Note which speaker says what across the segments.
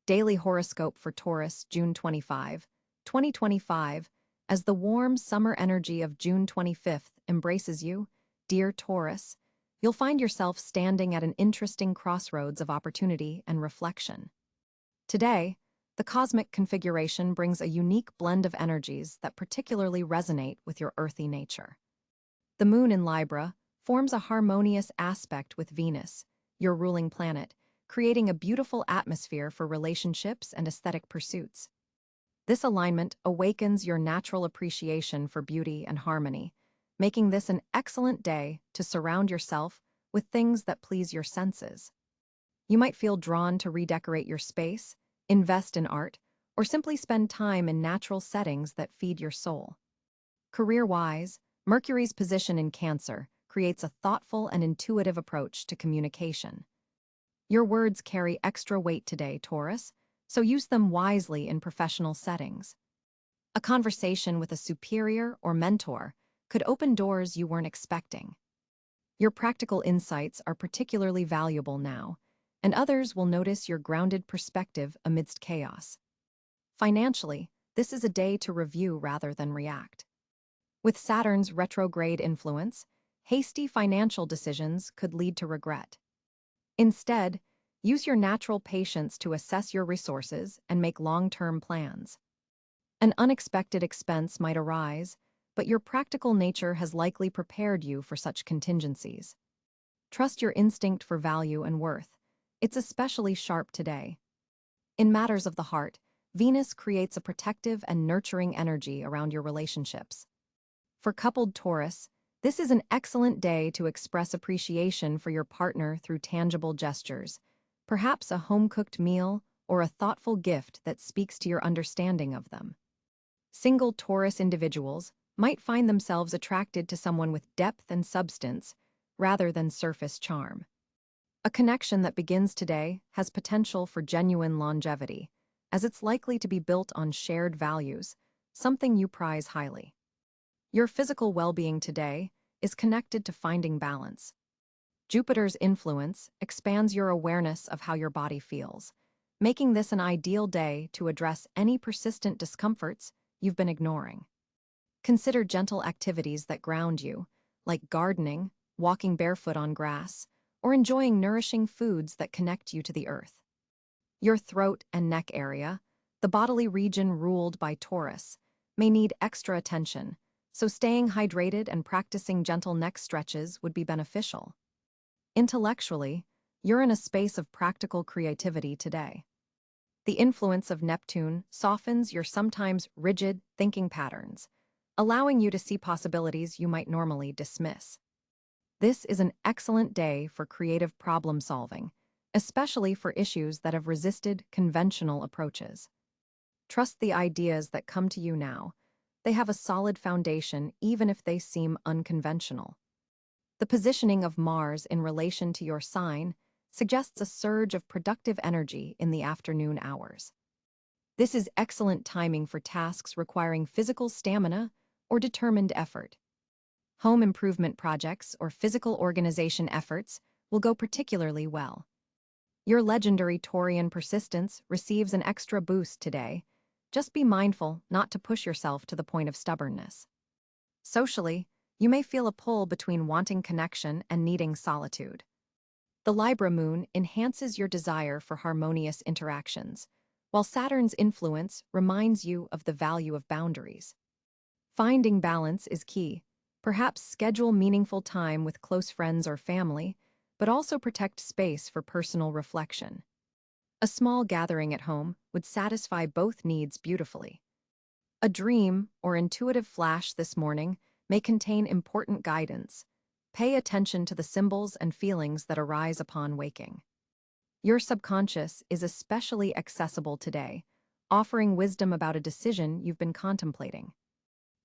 Speaker 1: Daily Horoscope for Taurus, June 25, 2025. As the warm summer energy of June 25th embraces you, dear Taurus, you'll find yourself standing at an interesting crossroads of opportunity and reflection. Today, the cosmic configuration brings a unique blend of energies that particularly resonate with your earthy nature. The moon in Libra forms a harmonious aspect with Venus, your ruling planet, creating a beautiful atmosphere for relationships and aesthetic pursuits. This alignment awakens your natural appreciation for beauty and harmony, making this an excellent day to surround yourself with things that please your senses. You might feel drawn to redecorate your space, invest in art, or simply spend time in natural settings that feed your soul. Career-wise, Mercury's position in Cáncer creates a thoughtful and intuitive approach to communication. Your words carry extra weight today, Taurus, so use them wisely in professional settings. A conversation with a superior or mentor could open doors you weren't expecting. Your practical insights are particularly valuable now, and others will notice your grounded perspective amidst chaos. Financially, this is a day to review rather than react. With Saturn's retrograde influence, hasty financial decisions could lead to regret. Instead, use your natural patience to assess your resources and make long-term plans. An unexpected expense might arise, but your practical nature has likely prepared you for such contingencies. Trust your instinct for value and worth. It's especially sharp today. In matters of the heart, Venus creates a protective and nurturing energy around your relationships. For coupled Taurus, this is an excellent day to express appreciation for your partner through tangible gestures, perhaps a home-cooked meal or a thoughtful gift that speaks to your understanding of them. Single Taurus individuals might find themselves attracted to someone with depth and substance rather than surface charm. A connection that begins today has potential for genuine longevity, as it's likely to be built on shared values, something you prize highly. Your physical well-being today is connected to finding balance. Jupiter's influence expands your awareness of how your body feels, making this an ideal day to address any persistent discomforts you've been ignoring. Consider gentle activities that ground you, like gardening, walking barefoot on grass, or enjoying nourishing foods that connect you to the earth. Your throat and neck area, the bodily region ruled by Taurus, may need extra attention, so staying hydrated and practicing gentle neck stretches would be beneficial. Intellectually, you're in a space of practical creativity today. The influence of Neptune softens your sometimes rigid thinking patterns, allowing you to see possibilities you might normally dismiss. This is an excellent day for creative problem-solving, especially for issues that have resisted conventional approaches. Trust the ideas that come to you now. They have a solid foundation even if they seem unconventional. The positioning of Mars in relation to your sign suggests a surge of productive energy in the afternoon hours. This is excellent timing for tasks requiring physical stamina or determined effort. Home improvement projects or physical organization efforts will go particularly well. Your legendary Taurian persistence receives an extra boost today. Just be mindful not to push yourself to the point of stubbornness. Socially, you may feel a pull between wanting connection and needing solitude. The Libra moon enhances your desire for harmonious interactions, while Saturn's influence reminds you of the value of boundaries. Finding balance is key. Perhaps schedule meaningful time with close friends or family, but also protect space for personal reflection. A small gathering at home would satisfy both needs beautifully. A dream or intuitive flash this morning may contain important guidance. Pay attention to the symbols and feelings that arise upon waking. Your subconscious is especially accessible today, offering wisdom about a decision you've been contemplating.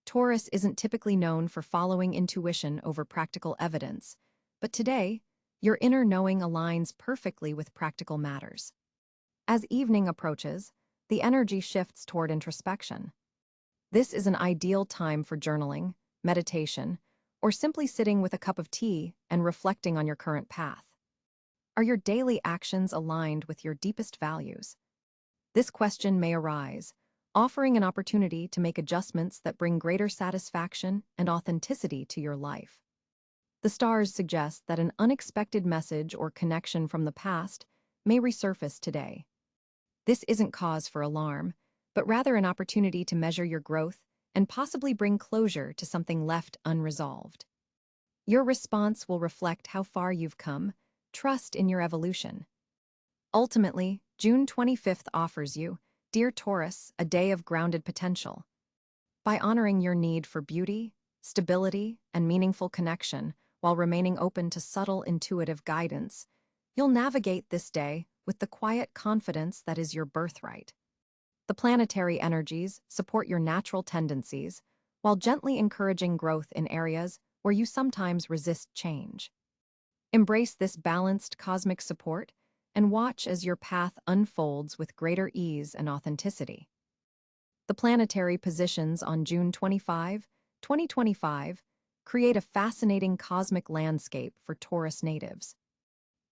Speaker 1: Taurus isn't typically known for following intuition over practical evidence, but today, your inner knowing aligns perfectly with practical matters. As evening approaches, the energy shifts toward introspection. This is an ideal time for journaling, meditation, or simply sitting with a cup of tea and reflecting on your current path. Are your daily actions aligned with your deepest values? This question may arise, offering an opportunity to make adjustments that bring greater satisfaction and authenticity to your life. The stars suggest that an unexpected message or connection from the past may resurface today. This isn't cause for alarm, but rather an opportunity to measure your growth and possibly bring closure to something left unresolved. Your response will reflect how far you've come. Trust in your evolution. Ultimately, June 25th offers you, dear Taurus, a day of grounded potential. By honoring your need for beauty, stability, and meaningful connection while remaining open to subtle intuitive guidance, you'll navigate this day with the quiet confidence that is your birthright. The planetary energies support your natural tendencies while gently encouraging growth in areas where you sometimes resist change. Embrace this balanced cosmic support and watch as your path unfolds with greater ease and authenticity. The planetary positions on June 25, 2025, create a fascinating cosmic landscape for Taurus natives.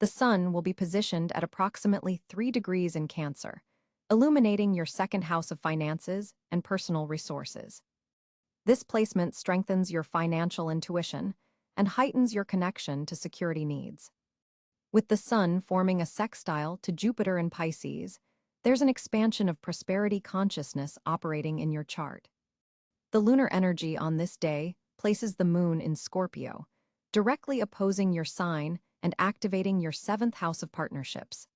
Speaker 1: The Sun will be positioned at approximately 3 degrees in Cáncer, illuminating your second house of finances and personal resources. This placement strengthens your financial intuition and heightens your connection to security needs. With the Sun forming a sextile to Jupiter in Pisces, there's an expansion of prosperity consciousness operating in your chart. The lunar energy on this day places the Moon in Scorpio, directly opposing your sign and activating your seventh house of partnerships.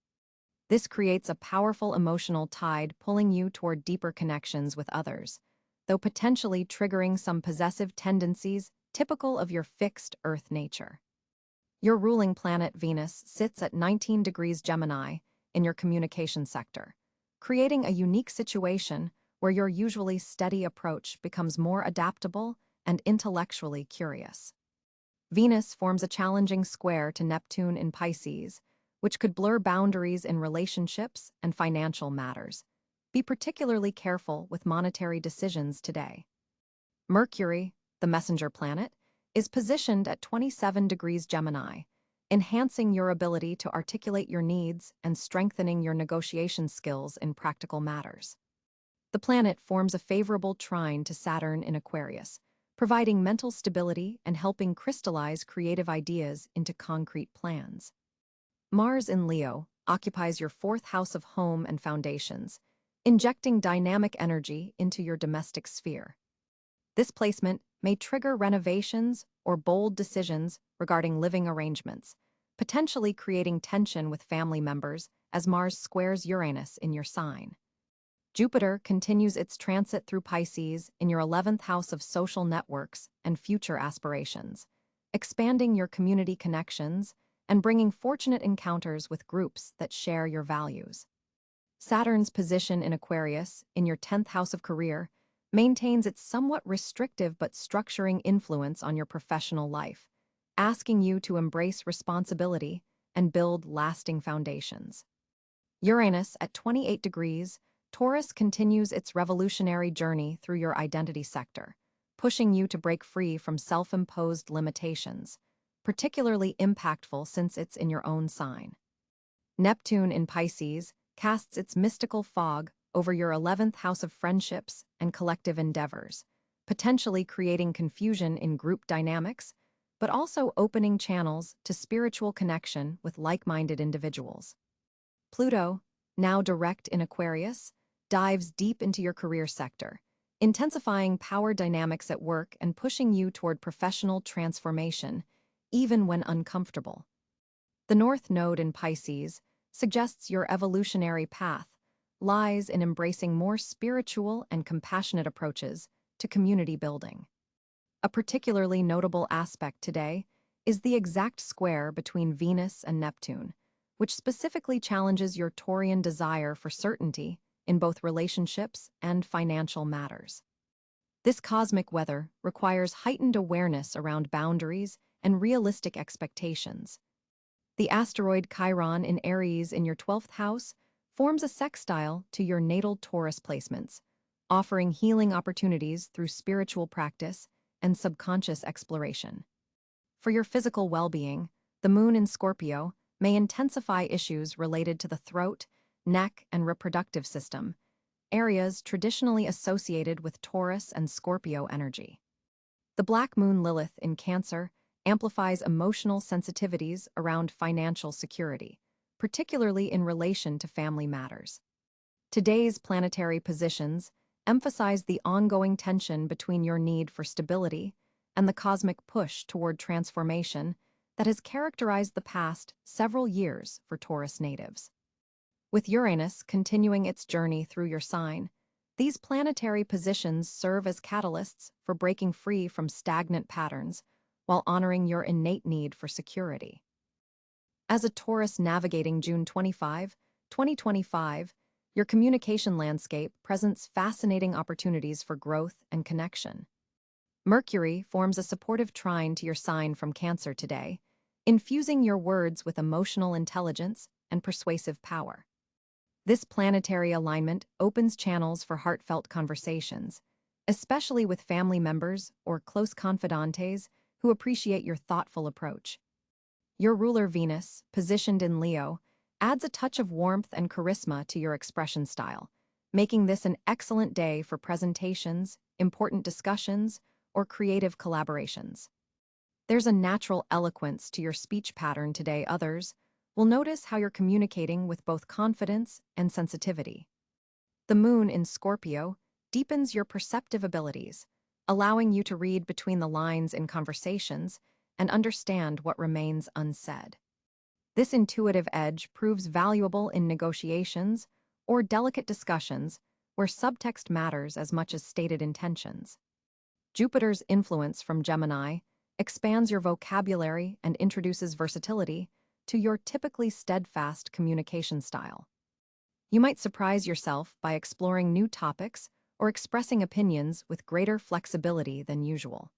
Speaker 1: This creates a powerful emotional tide pulling you toward deeper connections with others, though potentially triggering some possessive tendencies typical of your fixed Earth nature. Your ruling planet Venus sits at 19 degrees Gemini in your communication sector, creating a unique situation where your usually steady approach becomes more adaptable and intellectually curious. Venus forms a challenging square to Neptune in Pisces, which could blur boundaries in relationships and financial matters. Be particularly careful with monetary decisions today. Mercury, the messenger planet, is positioned at 27 degrees Gemini, enhancing your ability to articulate your needs and strengthening your negotiation skills in practical matters. The planet forms a favorable trine to Saturn in Aquarius, providing mental stability and helping crystallize creative ideas into concrete plans. Mars in Leo occupies your fourth house of home and foundations, injecting dynamic energy into your domestic sphere. This placement may trigger renovations or bold decisions regarding living arrangements, potentially creating tension with family members as Mars squares Uranus in your sign. Jupiter continues its transit through Pisces in your 11th house of social networks and future aspirations, expanding your community connections and bringing fortunate encounters with groups that share your values. Saturn's position in Aquarius in your 10th house of career maintains its somewhat restrictive but structuring influence on your professional life, asking you to embrace responsibility and build lasting foundations. Uranus at 28 degrees, Taurus continues its revolutionary journey through your identity sector, pushing you to break free from self-imposed limitations, particularly impactful since it's in your own sign. Neptune in Pisces casts its mystical fog over your 11th house of friendships and collective endeavors, potentially creating confusion in group dynamics, but also opening channels to spiritual connection with like-minded individuals. Pluto, now direct in Aquarius, dives deep into your career sector, intensifying power dynamics at work and pushing you toward professional transformation, even when uncomfortable. The North Node in Pisces suggests your evolutionary path lies in embracing more spiritual and compassionate approaches to community building. A particularly notable aspect today is the exact square between Venus and Neptune, which specifically challenges your Taurian desire for certainty in both relationships and financial matters. This cosmic weather requires heightened awareness around boundaries and realistic expectations. The asteroid Chiron in Aries in your 12th house forms a sextile to your natal Taurus placements, offering healing opportunities through spiritual practice and subconscious exploration. For your physical well-being, the Moon in Scorpio may intensify issues related to the throat, neck, and reproductive system, areas traditionally associated with Taurus and Scorpio energy. The Black Moon Lilith in Cáncer amplifies emotional sensitivities around financial security, particularly in relation to family matters. Today's planetary positions emphasize the ongoing tension between your need for stability and the cosmic push toward transformation that has characterized the past several years for Taurus natives. With Uranus continuing its journey through your sign, these planetary positions serve as catalysts for breaking free from stagnant patterns while honoring your innate need for security. As a Taurus navigating June 25, 2025, your communication landscape presents fascinating opportunities for growth and connection. Mercury forms a supportive trine to your sign from Cáncer today, infusing your words with emotional intelligence and persuasive power. This planetary alignment opens channels for heartfelt conversations, especially with family members or close confidantes who appreciate your thoughtful approach. Your ruler Venus, positioned in Leo, adds a touch of warmth and charisma to your expression style, making this an excellent day for presentations, important discussions, or creative collaborations. There's a natural eloquence to your speech pattern today. Others will notice how you're communicating with both confidence and sensitivity. The moon in Scorpio deepens your perceptive abilities, allowing you to read between the lines in conversations and understand what remains unsaid. This intuitive edge proves valuable in negotiations or delicate discussions where subtext matters as much as stated intentions. Jupiter's influence from Gemini expands your vocabulary and introduces versatility to your typically steadfast communication style. You might surprise yourself by exploring new topics or expressing opinions with greater flexibility than usual.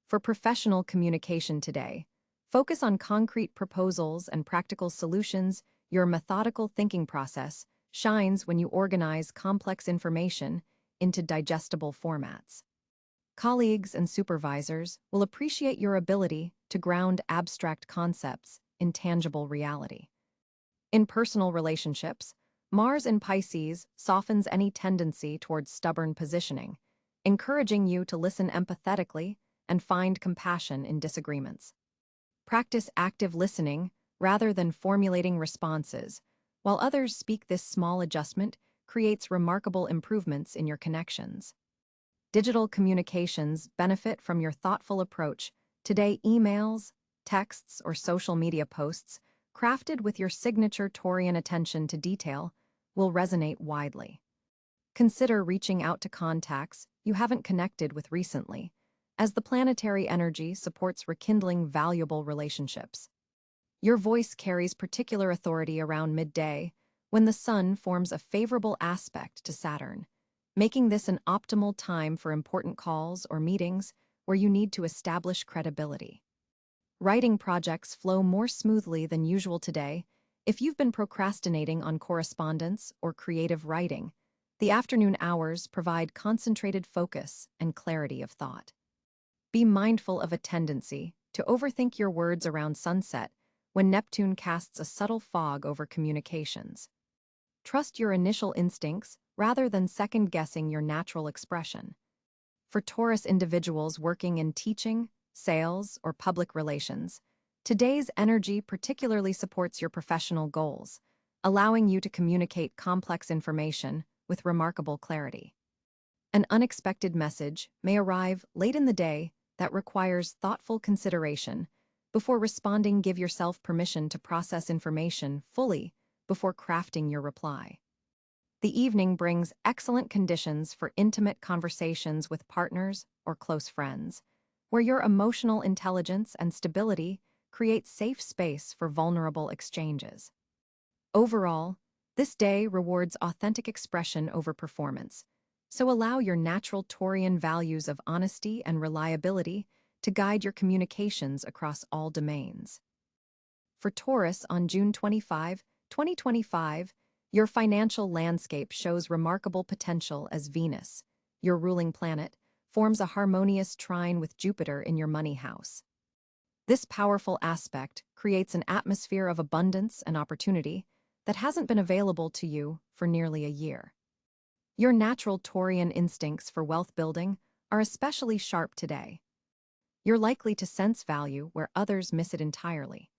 Speaker 1: For professional communication today, focus on concrete proposals and practical solutions. Your methodical thinking process shines when you organize complex information into digestible formats. Colleagues and supervisors will appreciate your ability to ground abstract concepts in tangible reality. In personal relationships, Mars in Pisces softens any tendency towards stubborn positioning, encouraging you to listen empathetically and find compassion in disagreements. Practice active listening rather than formulating responses. While others speak, this small adjustment creates remarkable improvements in your connections. Digital communications benefit from your thoughtful approach. Today, emails, texts, or social media posts, crafted with your signature Taurian attention to detail, will resonate widely. Consider reaching out to contacts you haven't connected with recently, as the planetary energy supports rekindling valuable relationships. Your voice carries particular authority around midday when the Sun forms a favorable aspect to Saturn, making this an optimal time for important calls or meetings where you need to establish credibility. Writing projects flow more smoothly than usual today. If you've been procrastinating on correspondence or creative writing, the afternoon hours provide concentrated focus and clarity of thought. Be mindful of a tendency to overthink your words around sunset when Neptune casts a subtle fog over communications. Trust your initial instincts rather than second-guessing your natural expression. For Taurus individuals working in teaching, sales, or public relations, today's energy particularly supports your professional goals, allowing you to communicate complex information with remarkable clarity. An unexpected message may arrive late in the day that requires thoughtful consideration. Before responding, give yourself permission to process information fully before crafting your reply. The evening brings excellent conditions for intimate conversations with partners or close friends, where your emotional intelligence and stability create safe space for vulnerable exchanges. Overall, this day rewards authentic expression over performance, so allow your natural Taurian values of honesty and reliability to guide your communications across all domains. For Taurus on June 25, 2025, your financial landscape shows remarkable potential as Venus, your ruling planet, forms a harmonious trine with Jupiter in your money house. This powerful aspect creates an atmosphere of abundance and opportunity, that hasn't been available to you for nearly a year. Your natural Taurian instincts for wealth building are especially sharp today. You're likely to sense value where others miss it entirely.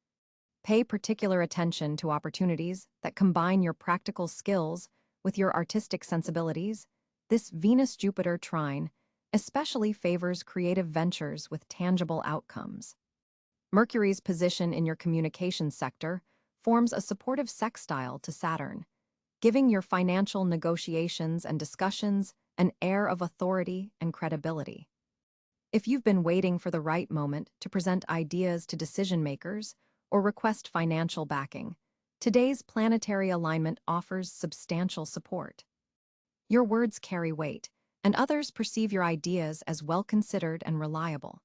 Speaker 1: Pay particular attention to opportunities that combine your practical skills with your artistic sensibilities. This Venus-Jupiter trine especially favors creative ventures with tangible outcomes. Mercury's position in your communications sector forms a supportive sextile to Saturn, giving your financial negotiations and discussions an air of authority and credibility. If you've been waiting for the right moment to present ideas to decision-makers or request financial backing, today's planetary alignment offers substantial support. Your words carry weight, and others perceive your ideas as well-considered and reliable.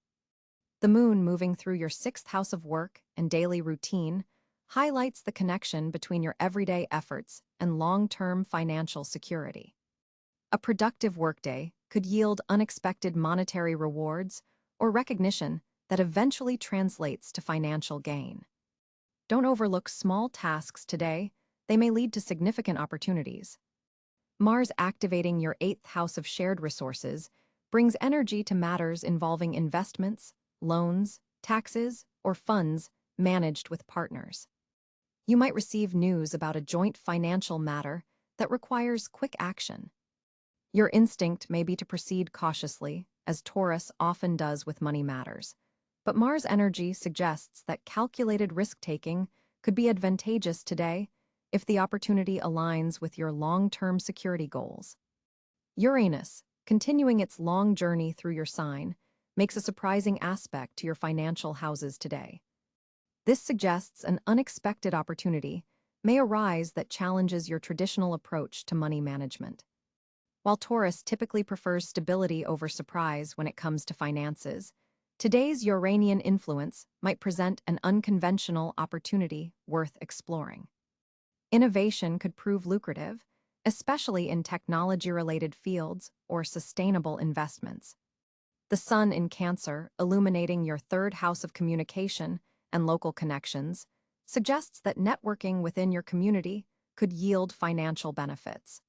Speaker 1: The moon moving through your sixth house of work and daily routine highlights the connection between your everyday efforts and long-term financial security. A productive workday could yield unexpected monetary rewards or recognition that eventually translates to financial gain. Don't overlook small tasks today; they may lead to significant opportunities. Mars activating your eighth house of shared resources brings energy to matters involving investments, loans, taxes, or funds managed with partners. You might receive news about a joint financial matter that requires quick action. Your instinct may be to proceed cautiously, as Taurus often does with money matters, but Mars energy suggests that calculated risk-taking could be advantageous today if the opportunity aligns with your long-term security goals. Uranus, continuing its long journey through your sign, makes a surprising aspect to your financial houses today. This suggests an unexpected opportunity may arise that challenges your traditional approach to money management. While Taurus typically prefers stability over surprise when it comes to finances, today's Uranian influence might present an unconventional opportunity worth exploring. Innovation could prove lucrative, especially in technology-related fields or sustainable investments. The sun in Cáncer, illuminating your third house of communication and local connections, suggests that networking within your community could yield financial benefits.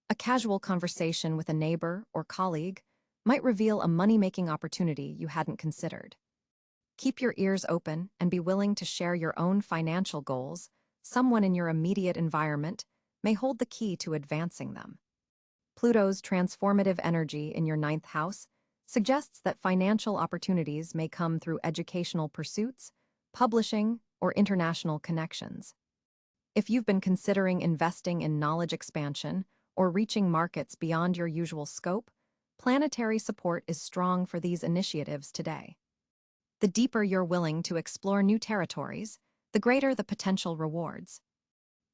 Speaker 1: A casual conversation with a neighbor or colleague might reveal a money-making opportunity you hadn't considered. Keep your ears open and be willing to share your own financial goals. Someone in your immediate environment may hold the key to advancing them. Pluto's transformative energy in your ninth house suggests that financial opportunities may come through educational pursuits, publishing, or international connections. If you've been considering investing in knowledge expansion or reaching markets beyond your usual scope, planetary support is strong for these initiatives today. The deeper you're willing to explore new territories, the greater the potential rewards.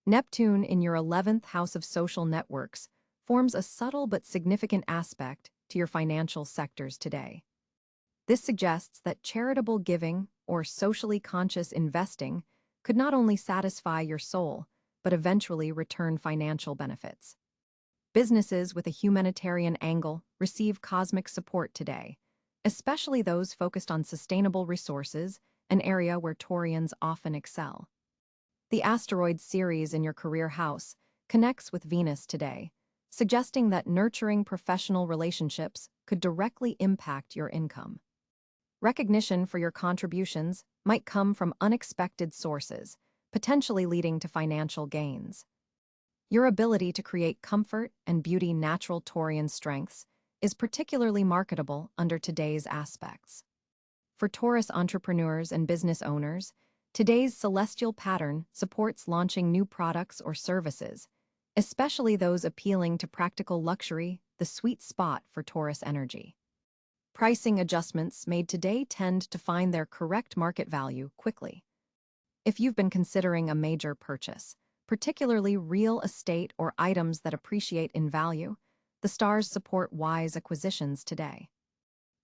Speaker 1: Neptune in your 11th house of social networks forms a subtle but significant aspect to your financial sectors today. This suggests that charitable giving or socially conscious investing could not only satisfy your soul, but eventually return financial benefits. Businesses with a humanitarian angle receive cosmic support today, especially those focused on sustainable resources, an area where Taurians often excel. The asteroid Ceres in your career house connects with Venus today, suggesting that nurturing professional relationships could directly impact your income. Recognition for your contributions might come from unexpected sources, potentially leading to financial gains. Your ability to create comfort and beauty natural Taurian strengths is particularly marketable under today's aspects. For Taurus entrepreneurs and business owners, today's celestial pattern supports launching new products or services, especially those appealing to practical luxury, the sweet spot for Taurus energy. Pricing adjustments made today tend to find their correct market value quickly. If you've been considering a major purchase, particularly real estate or items that appreciate in value, the stars support wise acquisitions today.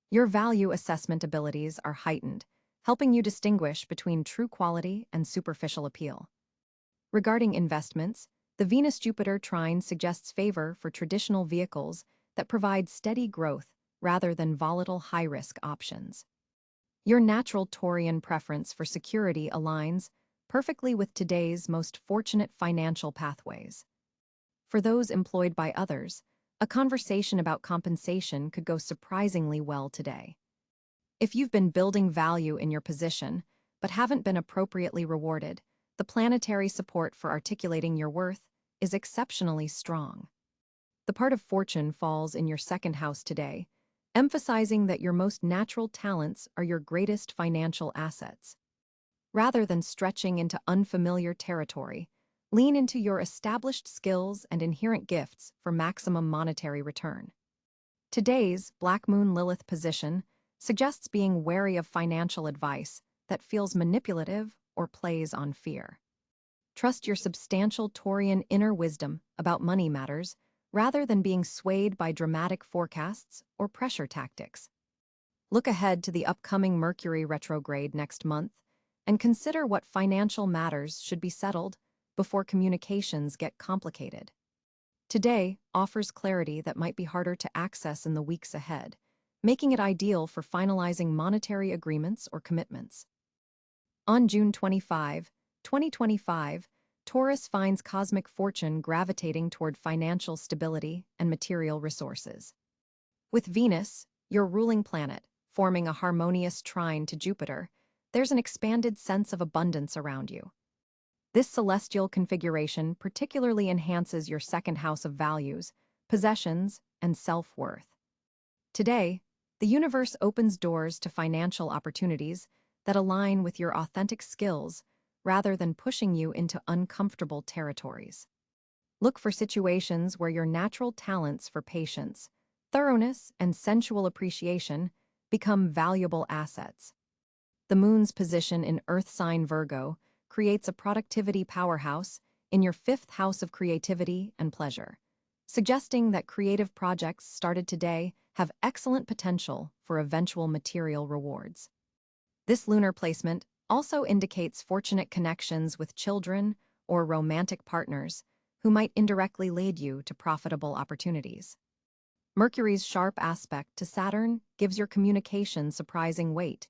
Speaker 1: Your value assessment abilities are heightened, helping you distinguish between true quality and superficial appeal. Regarding investments, the Venus-Jupiter trine suggests favor for traditional vehicles that provide steady growth rather than volatile high-risk options. Your natural Taurian preference for security aligns perfectly with today's most fortunate financial pathways. For those employed by others, a conversation about compensation could go surprisingly well today. If you've been building value in your position but haven't been appropriately rewarded, the planetary support for articulating your worth is exceptionally strong. The part of fortune falls in your second house today, emphasizing that your most natural talents are your greatest financial assets. Rather than stretching into unfamiliar territory, lean into your established skills and inherent gifts for maximum monetary return. Today's Black Moon Lilith position suggests being wary of financial advice that feels manipulative or plays on fear. Trust your substantial Taurian inner wisdom about money matters rather than being swayed by dramatic forecasts or pressure tactics. Look ahead to the upcoming Mercury retrograde next month and consider what financial matters should be settled before communications get complicated. Today offers clarity that might be harder to access in the weeks ahead, making it ideal for finalizing monetary agreements or commitments. On June 25, 2025, Taurus finds cosmic fortune gravitating toward financial stability and material resources. With Venus, your ruling planet, forming a harmonious trine to Jupiter, there's an expanded sense of abundance around you. This celestial configuration particularly enhances your second house of values, possessions, and self-worth. Today, the universe opens doors to financial opportunities that align with your authentic skills rather than pushing you into uncomfortable territories. Look for situations where your natural talents for patience, thoroughness, and sensual appreciation become valuable assets. The moon's position in Earth sign Virgo creates a productivity powerhouse in your fifth house of creativity and pleasure, suggesting that creative projects started today have excellent potential for eventual material rewards. This lunar placement also indicates fortunate connections with children or romantic partners who might indirectly lead you to profitable opportunities. Mercury's sharp aspect to Saturn gives your communication surprising weight.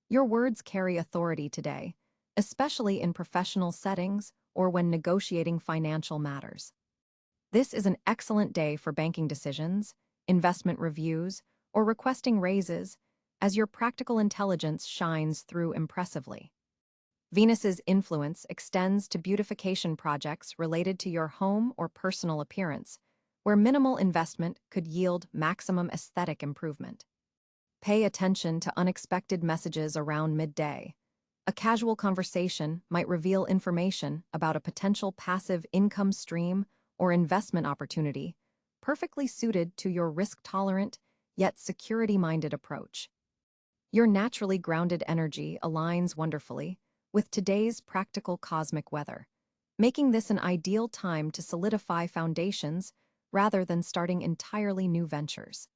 Speaker 1: Your words carry authority today, especially in professional settings or when negotiating financial matters. This is an excellent day for banking decisions, investment reviews, or requesting raises, as your practical intelligence shines through impressively. Venus's influence extends to beautification projects related to your home or personal appearance, where minimal investment could yield maximum aesthetic improvement. Pay attention to unexpected messages around midday. A casual conversation might reveal information about a potential passive income stream or investment opportunity, perfectly suited to your risk-tolerant yet security-minded approach. Your naturally grounded energy aligns wonderfully with today's practical cosmic weather, making this an ideal time to solidify foundations rather than starting entirely new ventures.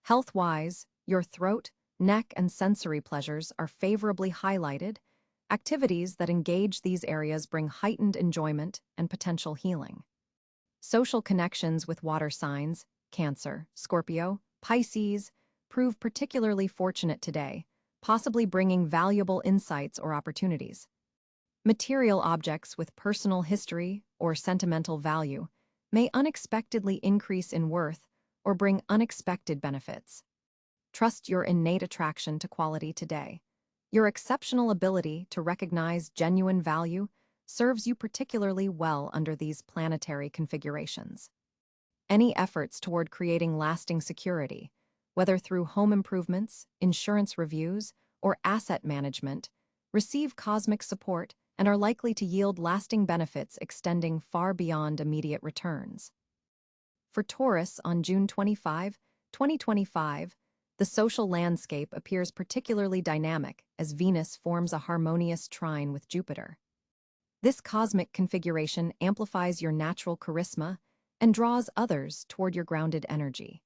Speaker 1: Health-wise, your throat, neck, and sensory pleasures are favorably highlighted. Activities that engage these areas bring heightened enjoyment and potential healing. Social connections with water signs, Cáncer, Scorpio, Pisces, prove particularly fortunate today, possibly bringing valuable insights or opportunities. Material objects with personal history or sentimental value may unexpectedly increase in worth or bring unexpected benefits. Trust your innate attraction to quality today. Your exceptional ability to recognize genuine value serves you particularly well under these planetary configurations. Any efforts toward creating lasting security, whether through home improvements, insurance reviews, or asset management, receive cosmic support and are likely to yield lasting benefits extending far beyond immediate returns. For Taurus on June 25, 2025, the social landscape appears particularly dynamic as Venus forms a harmonious trine with Jupiter. This cosmic configuration amplifies your natural charisma and draws others toward your grounded energy.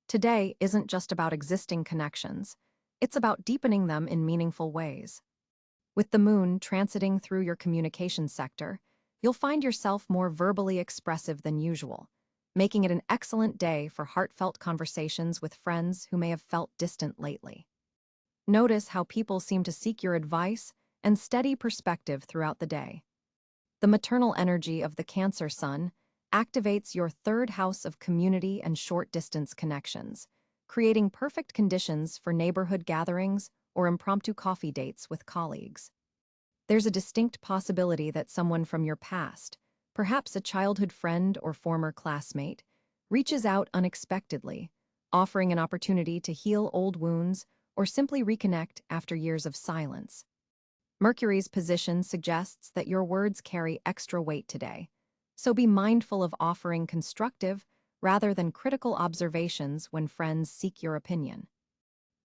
Speaker 1: Today isn't just about existing connections, it's about deepening them in meaningful ways. With the moon transiting through your communication sector, you'll find yourself more verbally expressive than usual, making it an excellent day for heartfelt conversations with friends who may have felt distant lately. Notice how people seem to seek your advice and steady perspective throughout the day. The maternal energy of the Cancer sun activates your third house of community and short-distance connections, creating perfect conditions for neighborhood gatherings or impromptu coffee dates with colleagues. There's a distinct possibility that someone from your past, perhaps a childhood friend or former classmate, reaches out unexpectedly, offering an opportunity to heal old wounds or simply reconnect after years of silence. Mercury's position suggests that your words carry extra weight today, so be mindful of offering constructive rather than critical observations when friends seek your opinion.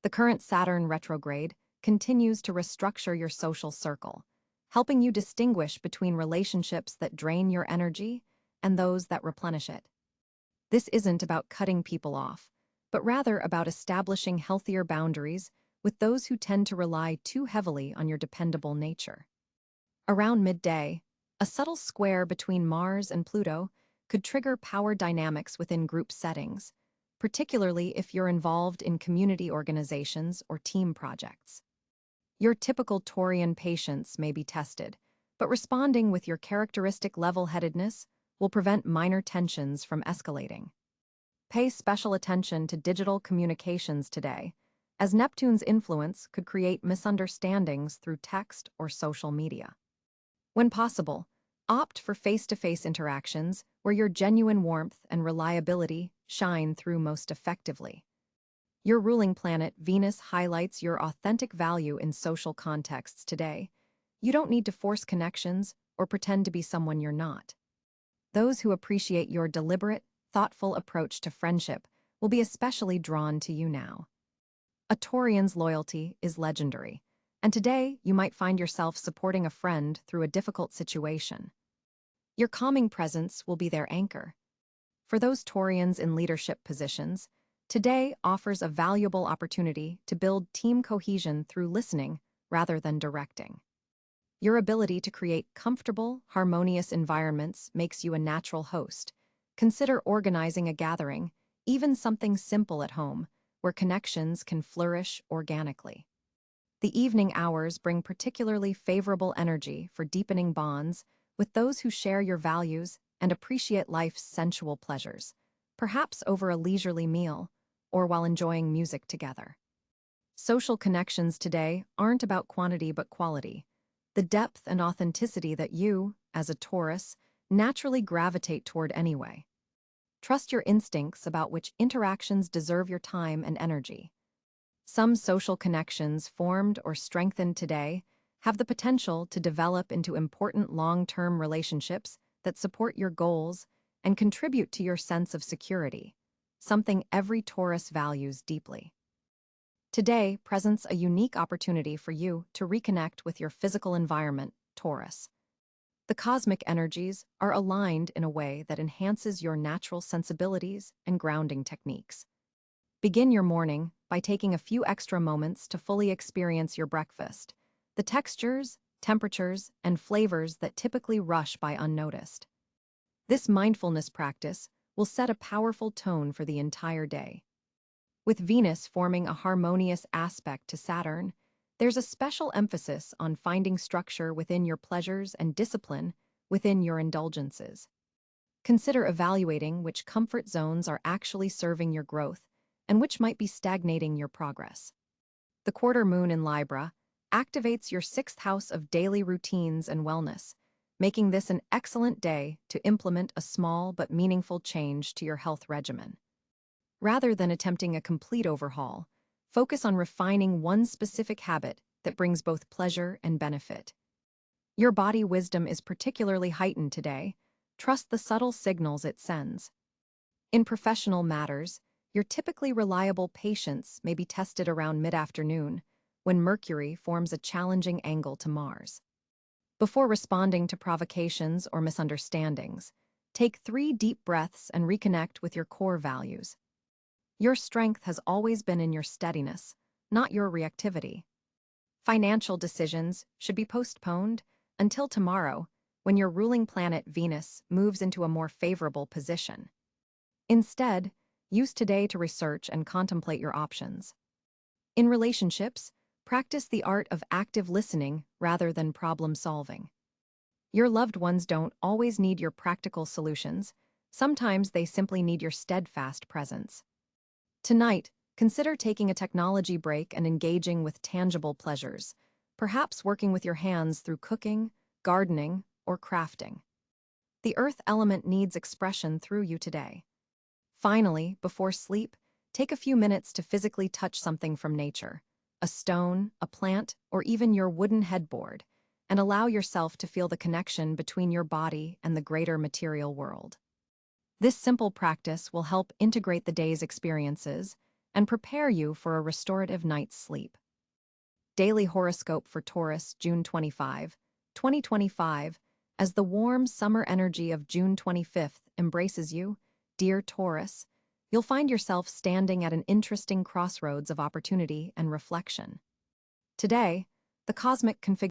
Speaker 1: The current Saturn retrograde continues to restructure your social circle, helping you distinguish between relationships that drain your energy and those that replenish it. This isn't about cutting people off, but rather about establishing healthier boundaries with those who tend to rely too heavily on your dependable nature. Around midday, a subtle square between Mars and Pluto could trigger power dynamics within group settings, particularly if you're involved in community organizations or team projects. Your typical Taurian patience may be tested, but responding with your characteristic level-headedness will prevent minor tensions from escalating. Pay special attention to digital communications today, as Neptune's influence could create misunderstandings through text or social media. When possible, opt for face-to-face interactions where your genuine warmth and reliability shine through most effectively. Your ruling planet, Venus, highlights your authentic value in social contexts today. You don't need to force connections or pretend to be someone you're not. Those who appreciate your deliberate, thoughtful approach to friendship will be especially drawn to you now. A Taurian's loyalty is legendary, and today you might find yourself supporting a friend through a difficult situation. Your calming presence will be their anchor. For those Taurians in leadership positions, today offers a valuable opportunity to build team cohesion through listening rather than directing. Your ability to create comfortable, harmonious environments makes you a natural host. Consider organizing a gathering, even something simple at home, where connections can flourish organically. The evening hours bring particularly favorable energy for deepening bonds with those who share your values and appreciate life's sensual pleasures, perhaps over a leisurely meal or while enjoying music together. Social connections today aren't about quantity but quality, the depth and authenticity that you, as a Taurus, naturally gravitate toward anyway. Trust your instincts about which interactions deserve your time and energy. Some social connections formed or strengthened today have the potential to develop into important long-term relationships that support your goals and contribute to your sense of security, something every Taurus values deeply. Today presents a unique opportunity for you to reconnect with your physical environment, Taurus. The cosmic energies are aligned in a way that enhances your natural sensibilities and grounding techniques. Begin your morning by taking a few extra moments to fully experience your breakfast, the textures, temperatures, and flavors that typically rush by unnoticed. This mindfulness practice will set a powerful tone for the entire day. With Venus forming a harmonious aspect to Saturn, there's a special emphasis on finding structure within your pleasures and discipline within your indulgences. Consider evaluating which comfort zones are actually serving your growth and which might be stagnating your progress. The quarter moon in Libra activates your sixth house of daily routines and wellness, making this an excellent day to implement a small but meaningful change to your health regimen. Rather than attempting a complete overhaul, focus on refining one specific habit that brings both pleasure and benefit. Your body wisdom is particularly heightened today. Trust the subtle signals it sends. In professional matters, your typically reliable patience may be tested around mid-afternoon, when Mercury forms a challenging angle to Mars. Before responding to provocations or misunderstandings, take 3 deep breaths and reconnect with your core values. Your strength has always been in your steadiness, not your reactivity. Financial decisions should be postponed until tomorrow, when your ruling planet Venus moves into a more favorable position. Instead, use today to research and contemplate your options. In relationships, Practice the art of active listening rather than problem solving. Your loved ones don't always need your practical solutions. Sometimes they simply need your steadfast presence. Tonight, consider taking a technology break and engaging with tangible pleasures, perhaps working with your hands through cooking, gardening, or crafting. The earth element needs expression through you today. Finally, before sleep, take a few minutes to physically touch something from nature, a stone, a plant, or even your wooden headboard, and allow yourself to feel the connection between your body and the greater material world. This simple practice will help integrate the day's experiences and prepare you for a restorative night's sleep. Daily Horoscope for Taurus, June 25, 2025. As the warm summer energy of June 25th embraces you, dear Taurus, you'll find yourself standing at an interesting crossroads of opportunity and reflection. Today, the cosmic configuration